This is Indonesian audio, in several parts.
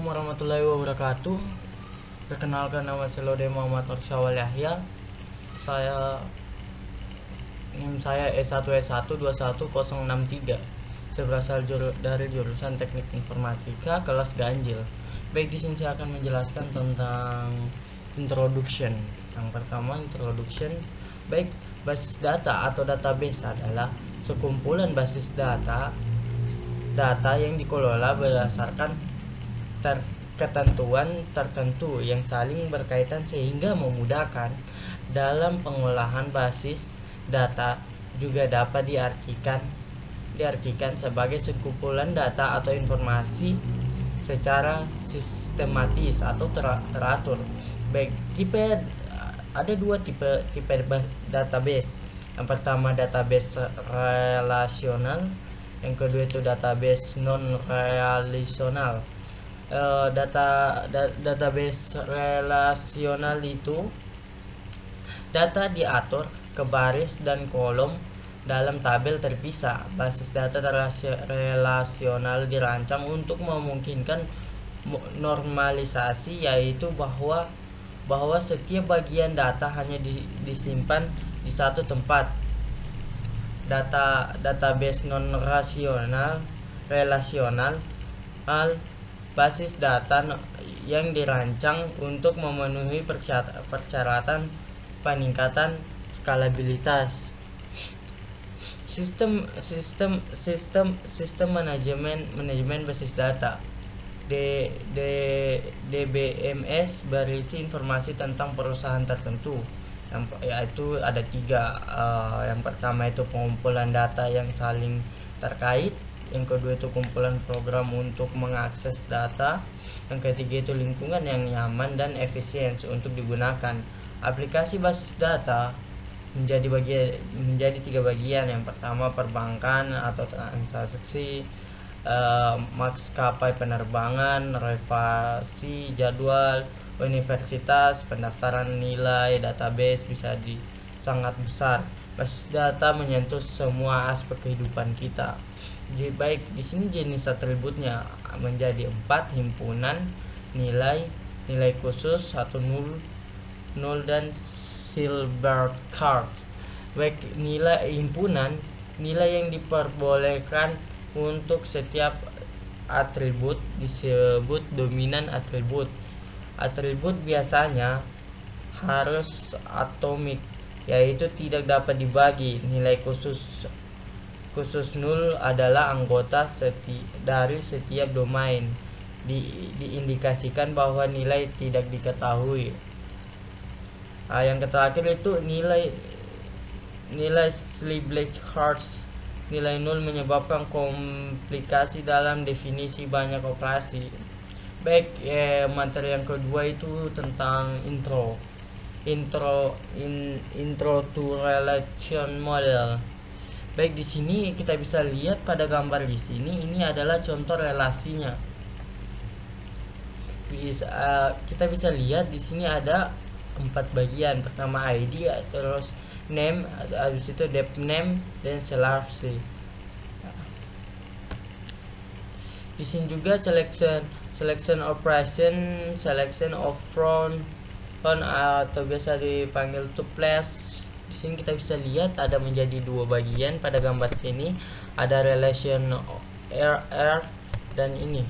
Assalamualaikum warahmatullahi wabarakatuh. Perkenalkan, nama saya Lode Muhammad Syawal Yahya. NIM saya S1S1211063. Saya berasal dari jurusan Teknik Informatika kelas ganjil. Baik, di sini saya akan menjelaskan tentang introduction. Yang pertama, introduction. Baik, basis data atau database adalah sekumpulan basis data yang dikelola berdasarkan ketentuan tertentu yang saling berkaitan sehingga memudahkan dalam pengolahan. Basis data juga dapat diartikan sebagai sekumpulan data atau informasi secara sistematis atau teratur. Baik, ada dua tipe database. Yang pertama database relasional, yang kedua itu database non relasional. Database relasional itu data diatur ke baris dan kolom dalam tabel terpisah. Basis data relasional dirancang untuk memungkinkan normalisasi, yaitu bahwa setiap bagian data hanya disimpan di satu tempat. Database non relasional basis data yang dirancang untuk memenuhi persyaratan peningkatan skalabilitas. Sistem manajemen basis data DBMS berisi informasi tentang perusahaan tertentu, yaitu ada tiga. Yang pertama itu pengumpulan data yang saling terkait, yang kedua itu kumpulan program untuk mengakses data, yang ketiga itu lingkungan yang nyaman dan efisien untuk digunakan. Aplikasi basis data menjadi tiga bagian. Yang pertama perbankan atau transaksi, maskapai penerbangan, reservasi jadwal, universitas, pendaftaran nilai. Database bisa sangat besar. Basis data menyentuh semua aspek kehidupan kita. Baik, di sini jenis atributnya menjadi 4: himpunan, nilai khusus, 1 0 dan silver card. Baik, nilai himpunan, nilai yang diperbolehkan untuk setiap atribut disebut dominan atribut. Atribut biasanya harus atomik, yaitu tidak dapat dibagi. Nilai khusus 0 adalah anggota dari setiap domain. Diindikasikan bahwa nilai tidak diketahui. Yang terakhir itu nilai Sliblage cards. Nilai 0 menyebabkan komplikasi dalam definisi banyak operasi. Baik, materi yang kedua itu tentang intro to relation model. Baik, di sini kita bisa lihat pada gambar di sini, ini adalah contoh relasinya. Kita bisa lihat di sini ada 4 bagian. Pertama ID, terus name, habis itu depth name, dan selection. Di sini juga selection operation, selection of front atau biasa dipanggil tuples. Di sini kita bisa lihat ada menjadi 2 bagian pada gambar sini. Ada relation R dan ini.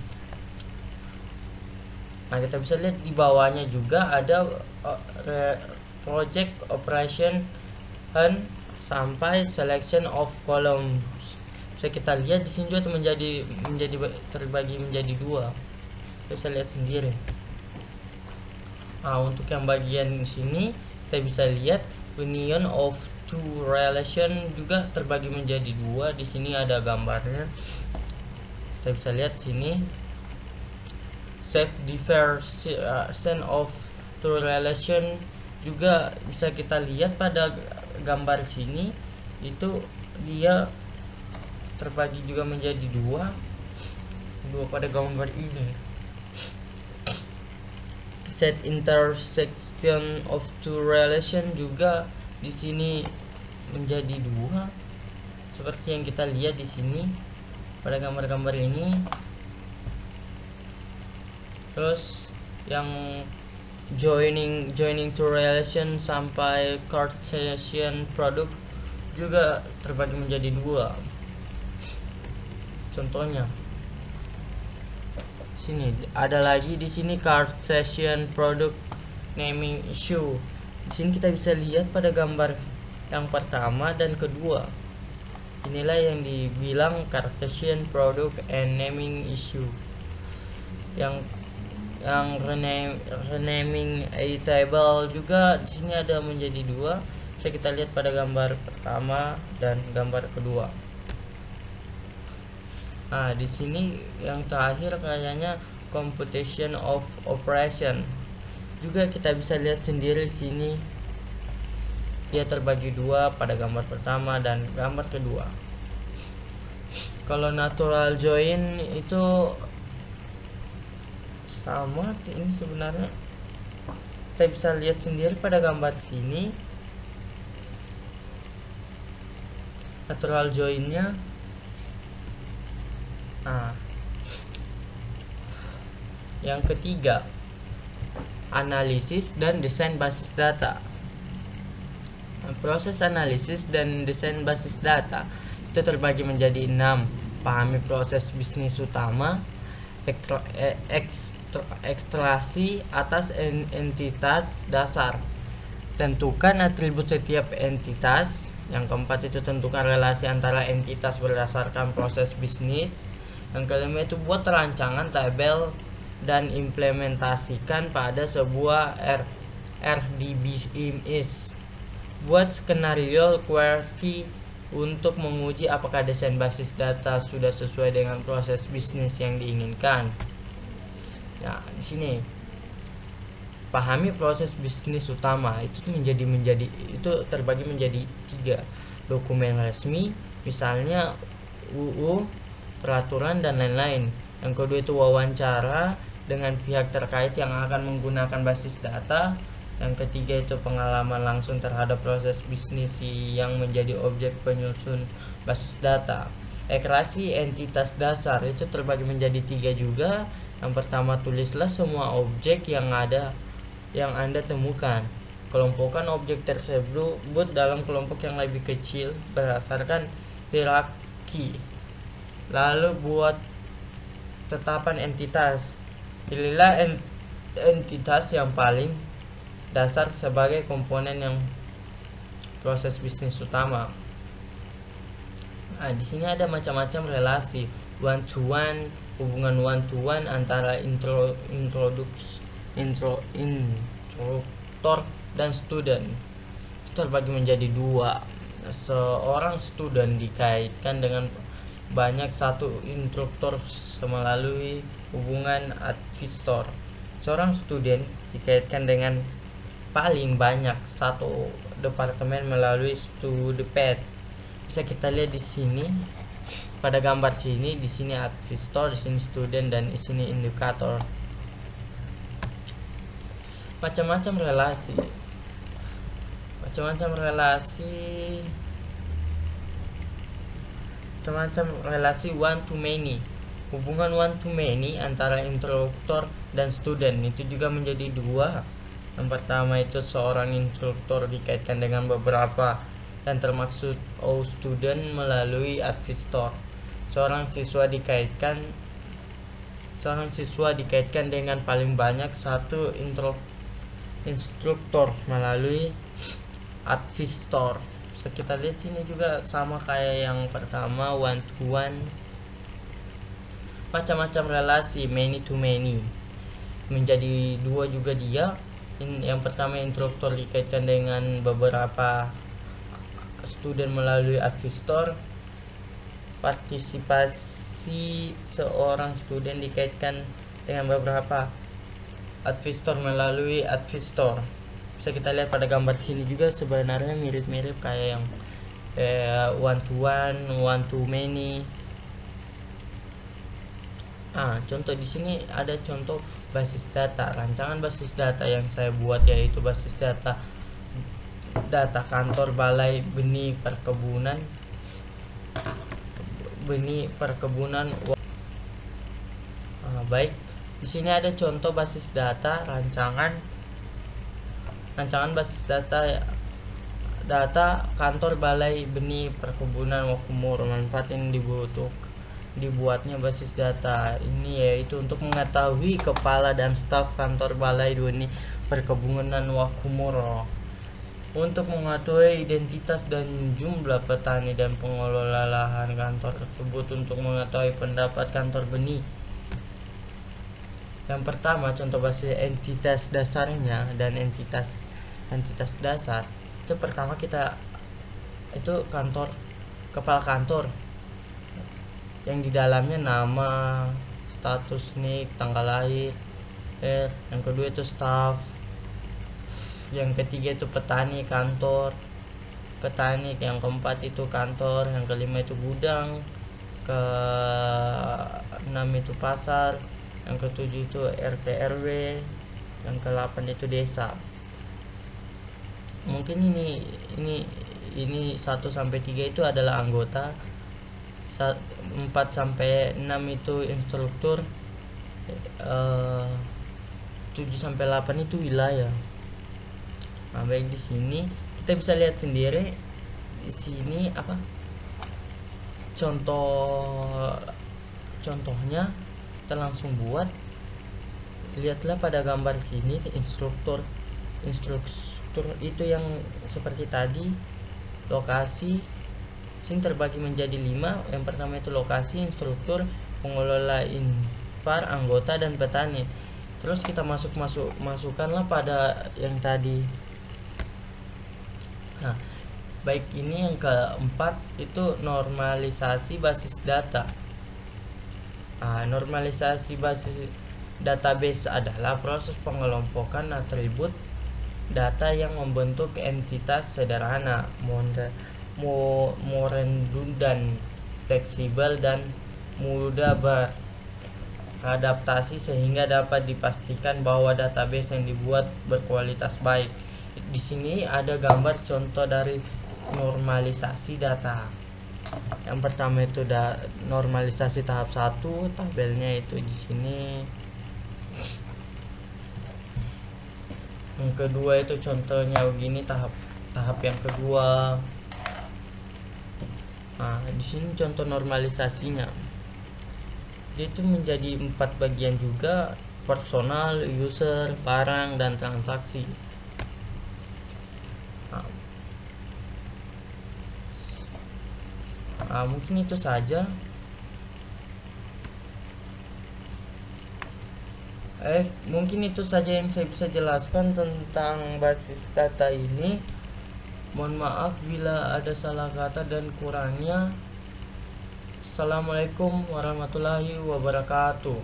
Nah, kita bisa lihat di bawahnya juga ada project operation sampai selection of columns. Bisa kita lihat di sini juga menjadi terbagi menjadi 2. Kita bisa lihat sendiri. Nah, untuk yang bagian sini kita bisa lihat union of two relation juga terbagi menjadi 2. Di sini ada gambarnya. Kita bisa lihat sini. Self differentiation of two relation juga bisa kita lihat pada gambar sini. Itu dia terbagi juga menjadi 2 pada gambar ini. Set intersection of two relation juga di sini menjadi 2, seperti yang kita lihat di sini pada gambar-gambar ini. Terus yang joining to relation sampai Cartesian product juga terbagi menjadi dua. Contohnya sini ada lagi, di sini Cartesian product naming issue. Di sini kita bisa lihat pada gambar yang pertama dan kedua. Inilah yang dibilang Cartesian product and naming issue. Yang renaming a table juga di sini ada menjadi dua. Bisa kita lihat pada gambar pertama dan gambar kedua. Nah, di sini yang terakhir kayaknya computation of operation. Juga kita bisa lihat sendiri di sini dia terbagi dua pada gambar pertama dan gambar kedua. Kalau natural join itu sama ini sebenarnya, kita bisa lihat sendiri pada gambar sini natural joinnya. Nah, yang ketiga analisis dan desain basis data. Proses analisis dan desain basis data itu terbagi menjadi 6. Pahami proses bisnis utama, ekstraksi atas entitas dasar, tentukan atribut setiap entitas. Yang keempat itu tentukan relasi antara entitas berdasarkan proses bisnis. Yang kelima itu buat rancangan tabel dan implementasikan pada sebuah RDBMS. Buat skenario query untuk menguji apakah desain basis data sudah sesuai dengan proses bisnis yang diinginkan. Nah, di sini pahami proses bisnis utama itu itu terbagi menjadi 3. Dokumen resmi, misalnya UU, peraturan dan lain-lain. Yang kedua itu wawancara dengan pihak terkait yang akan menggunakan basis data. Yang ketiga itu pengalaman langsung terhadap proses bisnis yang menjadi objek penyusun basis data. Ekstraksi entitas dasar itu terbagi menjadi 3 juga. Yang pertama, tulislah semua objek yang Anda temukan. Kelompokkan objek tersebut dalam kelompok yang lebih kecil berdasarkan hierarki. Lalu buat tetapan entitas. Pilihlah entitas yang paling dasar sebagai komponen yang proses bisnis utama. Nah, di sini ada macam-macam relasi one to one, hubungan one to one antara instruktur dan student. Itu terbagi menjadi 2. Seorang student dikaitkan dengan banyak satu instruktur melalui hubungan advisor. Seorang student dikaitkan dengan paling banyak satu departemen melalui studeped. Bisa kita lihat di sini pada gambar sini, di sini advisor, di sini student, dan di sini indikator. Macam-macam relasi one to many. Hubungan one to many antara instruktur dan student itu juga menjadi 2. Yang pertama itu seorang instruktur dikaitkan dengan beberapa dan termaksud student melalui advisor. Seorang siswa dikaitkan dengan paling banyak satu instruktur melalui advisor. Bisa kita lihat sini juga sama kayak yang pertama, one to one. Macam-macam relasi many to many menjadi 2 juga dia. Yang pertama, instruktur dikaitkan dengan beberapa student melalui advisor. Partisipasi seorang student dikaitkan dengan beberapa advisor melalui advisor. Bisa kita lihat pada gambar sini juga sebenarnya mirip-mirip kayak yang one to one to many. Contoh di sini ada contoh basis data, rancangan basis data yang saya buat, yaitu basis data kantor balai benih perkebunan. Baik, Di sini ada contoh basis data, rancangan basis data kantor Balai Benih Perkebunan Wakumur. Manfaat yang dibuatnya basis data ini yaitu untuk mengetahui kepala dan staf kantor Balai Benih Perkebunan Wakumur, untuk mengetahui identitas dan jumlah petani dan pengelola lahan kantor tersebut, untuk mengetahui pendapat kantor benih. Yang pertama, contoh basis entitas dasarnya dan entitas dasar. Itu pertama kita itu kepala kantor yang di dalamnya nama, status nik, tanggal lahir. Yang kedua itu staff. Yang ketiga itu petani, kantor petani. Yang keempat itu kantor. Yang kelima itu gudang. Keenam itu pasar. Yang ketujuh itu RT RW. Yang ke-8 itu desa. Mungkin ini 1 sampai 3 itu adalah anggota, 4 sampai 6 itu instruktur, 7 sampai 8 itu wilayah. Nah, baik, di sini kita bisa lihat sendiri di sini apa contohnya. Kita langsung buat. Lihatlah pada gambar sini, instruktur itu yang seperti tadi. Lokasi sini terbagi menjadi 5. Yang pertama itu lokasi, instruktur, pengelola infar, anggota, dan petani. Terus kita masukkanlah pada yang tadi. Nah, baik, ini yang keempat itu normalisasi basis data. Normalisasi basis database adalah proses pengelompokan atribut data yang membentuk entitas sederhana, redundant, fleksibel, dan mudah beradaptasi sehingga dapat dipastikan bahwa database yang dibuat berkualitas baik. Di sini ada gambar contoh dari normalisasi data. Yang pertama itu normalisasi tahap 1, tabelnya itu di sini. Yang kedua itu contohnya begini, tahap yang kedua. Nah, di sini contoh normalisasinya. Dia itu menjadi 4 bagian juga: personal, user, barang, dan transaksi. Mungkin itu saja. Mungkin itu saja yang saya bisa jelaskan tentang basis data ini. Mohon maaf bila ada salah kata dan kurangnya. Assalamualaikum warahmatullahi wabarakatuh.